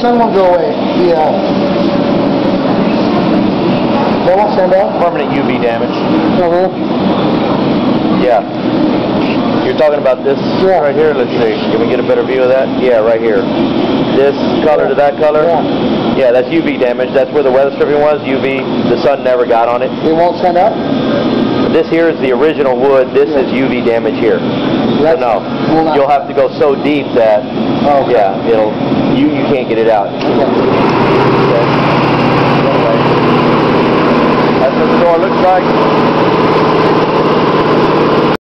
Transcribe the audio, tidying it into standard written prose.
sun won't go away. Yeah. That won't stand up? Permanent UV damage. Yeah. You're talking about this right here? Let's see. Can we get a better view of that? Yeah, right here. This color to that color? Yeah, that's UV damage. That's where the weather stripping was. UV, the sun never got on it. It won't stand up? This here is the original wood. This is UV damage here. So no, you'll have to go so deep that, yeah, you can't get it out. Okay. That's what the door looks like.